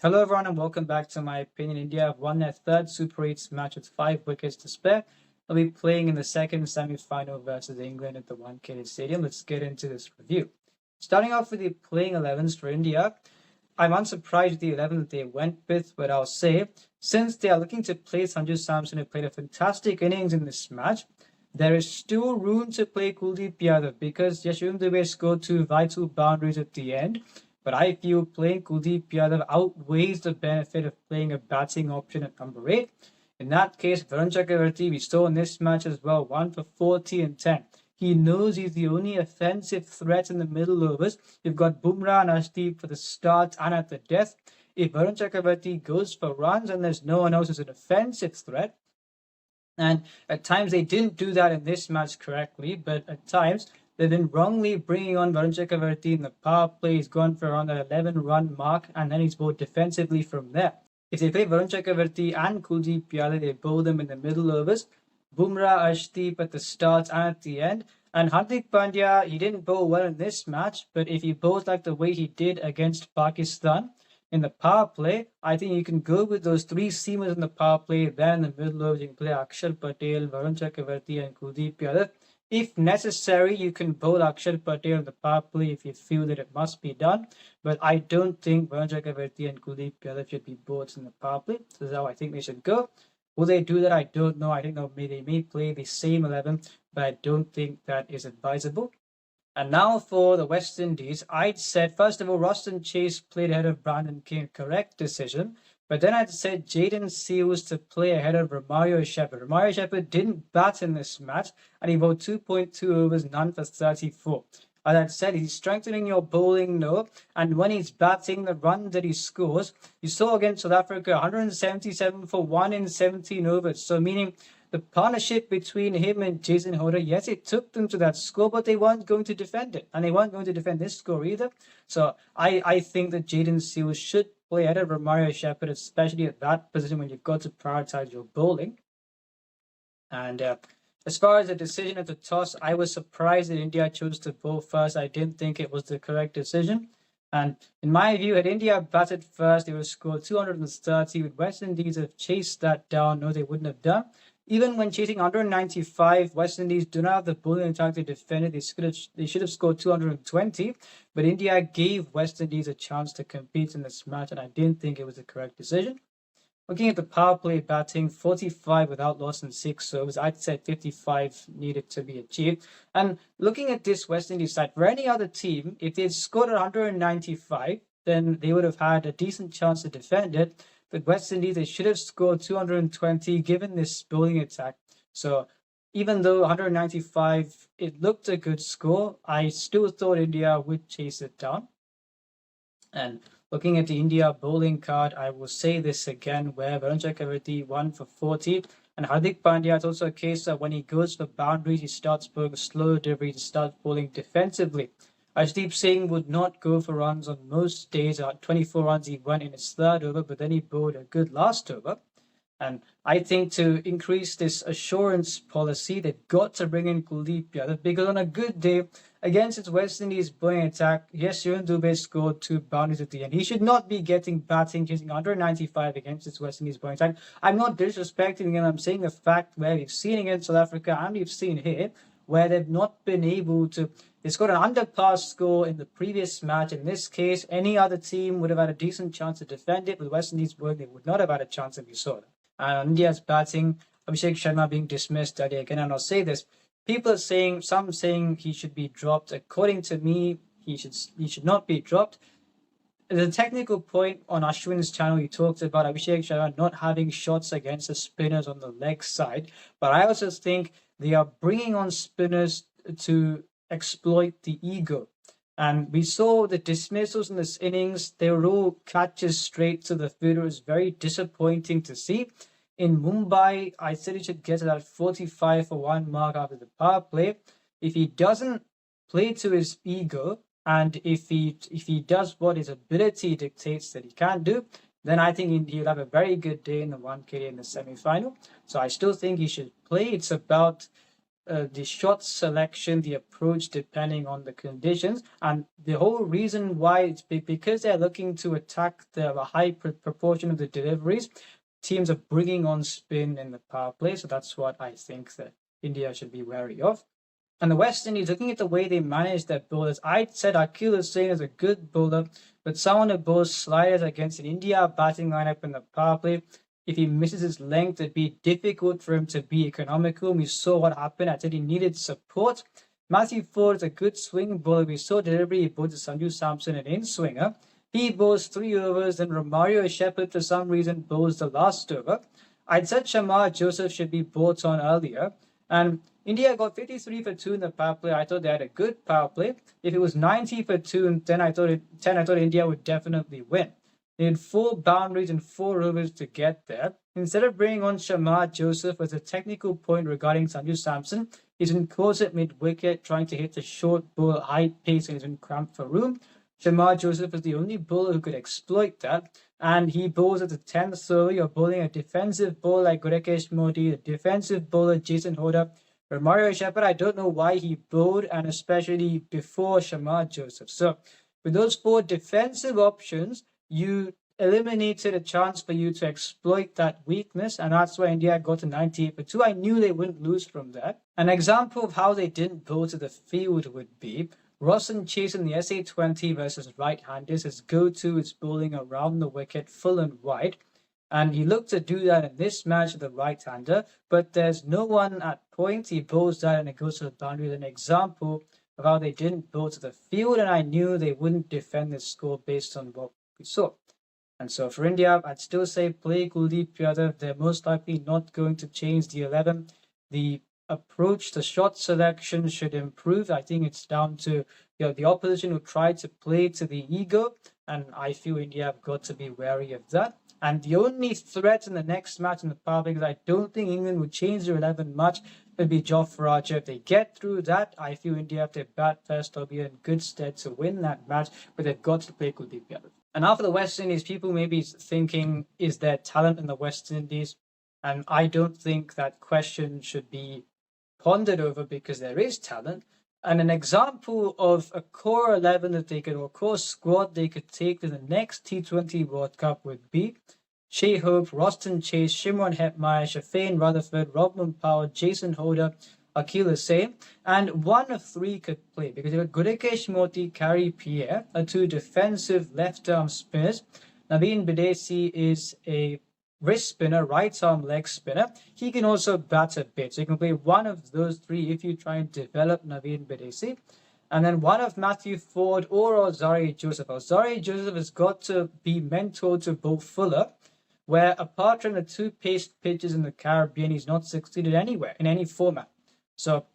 Hello everyone and welcome back to my opinion. India have won their third Super 8 match with 5 wickets to spare. They'll be playing in the second semi-final versus England at the Wankhede Stadium. Let's get into this review. Starting off with the playing 11s for India, I'm unsurprised with the 11 that they went with, but I'll say, since they are looking to play Sanju Samson, who played a fantastic innings in this match, there is still room to play Kuldeep Yadav because Yashwin Dube scored 2 vital boundaries at the end. But I feel playing Kuldeep Yadav outweighs the benefit of playing a batting option at number 8. In that case, Varun Chakravarti, we saw in this match as well, 1 for 40 and 10. He knows he's the only offensive threat in the middle overs. You've got Bumrah and Ashdeep for the start and at the death. If Varun Chakravarti goes for runs and there's no one else as an offensive threat, and at times they didn't do that in this match correctly, but at times they've been wrongly bringing on Varun Chakravarti in the power play. He's gone for around the 11-run mark, and then he's bowled defensively from there. If they play Varun Chakravarti and Kuldeep Yadav, they bowl them in the middle overs. Bumrah, Ashdeep at the start and at the end. And Hardik Pandya, he didn't bowl well in this match, but if he bowls like the way he did against Pakistan in the power play, I think you can go with those 3 seamers in the power play. Then in the middle overs, you can play Akshar Patel, Varun Chakravarti and Kuldeep Yadav. If necessary, you can bowl Akshar Patel in the power play if you feel that it must be done. But I don't think Varun Chakravarti and Kuldeep Yadav should be bowled in the power play. So that's how I think they should go. Will they do that? I don't know. I think they may play the same 11, but I don't think that is advisable. And now for the West Indies, I'd said, first of all, Roston Chase played ahead of Brandon King, correct decision. But then I'd said Jaden Seals to play ahead of Romario Shepherd. Romario Shepherd didn't bat in this match, and he bowled 2.2 overs, none for 34. As I said, he's strengthening your bowling, no. And when he's batting, the run that he scores, you saw against South Africa, 177 for 1 in 17 overs. So meaning the partnership between him and Jason Holder, yes, it took them to that score, but they weren't going to defend it. And they weren't going to defend this score either. So I think that Jaden Seals should play ahead of Romario Shepherd, especially at that position when you've got to prioritize your bowling. And as far as the decision at the toss, I was surprised that India chose to bowl first. I didn't think it was the correct decision. And in my view, had India batted first, they would have scored 230. Would West Indies have chased that down? No, they wouldn't have done. Even when chasing 195, West Indies do not have the bowling attack to defend it. They should have scored 220, but India gave West Indies a chance to compete in this match, and I didn't think it was the correct decision. Looking at the power play batting, 45 without loss in 6 overs. I'd said 55 needed to be achieved. And looking at this West Indies side, for any other team, if they'd scored 195, then they would have had a decent chance to defend it. But West Indies, they should have scored 220 given this bowling attack. So even though 195, it looked a good score, I still thought India would chase it down. And looking at the India bowling card, I will say this again, where Varun Chakravarti 1 for 40. And Hardik Pandya, it's also a case that when he goes for boundaries, he starts bowling slow delivery, he starts bowling defensively. Ashdeep Singh would not go for runs on most days. 24 runs he won in his third over, but then he bowled a good last over. And I think to increase this assurance policy, they've got to bring in Kuldeep Yadav, because on a good day against its West Indies bowling attack, yes, Yashwin Dube scored 2 boundaries at the end. He should not be getting batting, chasing 195 against its West Indies bowling attack. I'm not disrespecting him. I'm saying the fact where we've seen against South Africa and we've seen here where they've not been able to. They scored an underpass score in the previous match. In this case, any other team would have had a decent chance to defend it. With West Indies bowling, they would not have had a chance if you saw them. And India's batting, Abhishek Sharma being dismissed earlier again, and I'll say this. People are saying, some saying he should be dropped. According to me, he should not be dropped. The technical point on Ashwin's channel, he talked about Abhishek Sharma not having shots against the spinners on the leg side. But I also think they are bringing on spinners to exploit the ego. And we saw the dismissals in this innings. They were all catches straight to the field. It was very disappointing to see. In Mumbai, I said he should get to that 45 for 1 mark after the power play. If he doesn't play to his ego, and if he does what his ability dictates that he can do, then I think he'll have a very good day in the Wankhede in the semi-final. So I still think he should play. It's about the shot selection, the approach depending on the conditions, and the whole reason why it's because they're looking to attack the high proportion of the deliveries. Teams are bringing on spin in the power play, so that's what I think that India should be wary of. And the West Indies, looking at the way they manage their bowlers, I said Akhil Hussain is a good bowler, but someone who bowls sliders against an India batting lineup in the power play, if he misses his length, it'd be difficult for him to be economical. We saw what happened. I said he needed support. Matthew Ford is a good swing bowler. We saw delivery. He bowled to Sanju Samson, an in-swinger. He bowls 3 overs, then Romario Shepherd, for some reason, bowls the last over. I'd said Shamar Joseph should be brought on earlier. And India got 53 for 2 in the power play. I thought they had a good power play. If it was 90 for 2 and 10, I thought India would definitely win. They had 4 boundaries and 4 overs to get there. Instead of bringing on Shamar Joseph as a technical point regarding Sanju Samson, he's been close at mid-wicket, trying to hit the short ball at high pace and he's been cramped for room. Shamar Joseph is the only bowler who could exploit that, and he bowls at the 10th over. You're bowling a defensive bowler like Gurekesh Modi, a defensive bowler Jason Hoda. Romario Shepherd, I don't know why he bowled, and especially before Shamar Joseph. So with those 4 defensive options, you eliminated a chance for you to exploit that weakness, and that's why India got to 98 for 2. I knew they wouldn't lose from that. An example of how they didn't bowl to the field would be Roshan Chase in the SA20 versus right-handers. His go-to is bowling around the wicket, full and wide. And he looked to do that in this match with the right-hander, but there's no one at point. He bowls that and it goes to the boundary. An example of how they didn't bowl to the field, and I knew they wouldn't defend this score based on what we saw. And so for India, I'd still say play Kuldeep Yadav. They're most likely not going to change the 11. The approach to shot selection should improve. I think it's down to the opposition who try to play to the ego, and I feel India have got to be wary of that. And the only threat in the next match in the power play, because I don't think England would change their 11 much, will be Jofra Archer. If they get through that, I feel India have to bat first or be in good stead to win that match, but they've got to play Kuldeep Yadav. And now for the West Indies, people may be thinking, is there talent in the West Indies? And I don't think that question should be pondered over because there is talent. And an example of a core 11 that they could, or core squad they could take to the next T20 World Cup would be Shea Hope, Roston Chase, Shimron Hetmeyer, Shafane Rutherford, Robman Powell, Jason Hoda, Akhil Hussain, and one of 3 could play because you've got Gurekesh Moti, Kari Pierre are 2 defensive left-arm spinners. Naveen Bidesi is a wrist spinner, right-arm leg spinner. He can also bat a bit. So you can play one of those 3 if you try and develop Naveen Bidesi. And then one of Matthew Ford or Ozari Joseph. Ozari Joseph has got to be mentored to Bo Fuller, where apart from the 2 paced pitches in the Caribbean, he's not succeeded anywhere in any format. So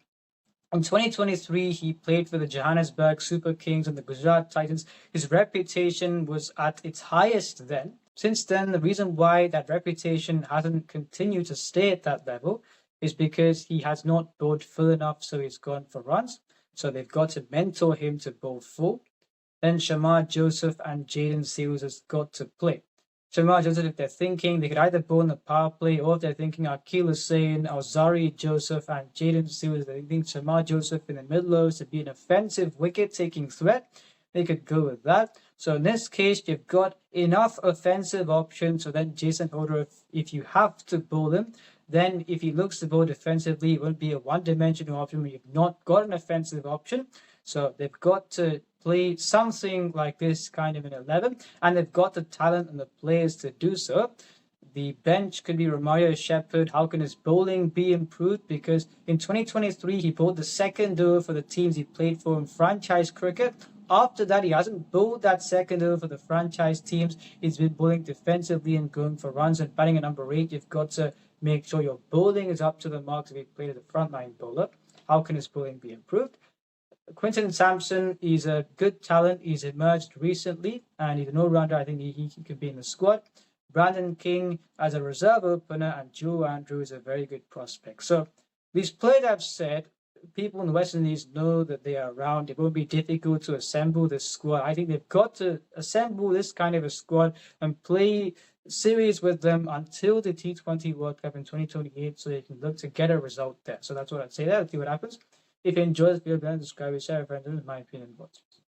in 2023, he played for the Johannesburg Super Kings and the Gujarat Titans. His reputation was at its highest then. Since then, the reason why that reputation hasn't continued to stay at that level is because he has not bowled full enough, so he's gone for runs. So they've got to mentor him to bowl full. Then Shamar Joseph and Jaden Seals has got to play. Shamar Joseph, if they're thinking, they could either bowl in the power play, or if they're thinking Akhil Hussain, Ozari Joseph, and Jaden Seals, they think Shamar Joseph in the middle overs to be an offensive wicket-taking threat, they could go with that. So in this case, you've got enough offensive options. So then Jason Hoda, if you have to bowl him, then if he looks to bowl defensively, it won't be a one-dimensional option when you've not got an offensive option. So they've got to play something like this kind of in 11, and they've got the talent and the players to do so. The bench could be Romario Shepherd. How can his bowling be improved? Because in 2023, he bowled the 2nd over for the teams he played for in franchise cricket. After that, he hasn't bowled that 2nd over for the franchise teams. He's been bowling defensively and going for runs and batting at number 8. You've got to make sure your bowling is up to the mark if he played as a frontline bowler. How can his bowling be improved? Quinton Sampson is a good talent. He's emerged recently, and he's an all-rounder. I think he could be in the squad. Brandon King as a reserve opener, and Joe Andrew is a very good prospect. So these players I've said, people in the West Indies know that they are around. It won't be difficult to assemble this squad. I think they've got to assemble this kind of a squad and play series with them until the T20 World Cup in 2028 so they can look to get a result there. So that's what I'd say there. Let's see what happens. If you enjoy this video, then subscribe, share, friends. This is my opinion. Votes.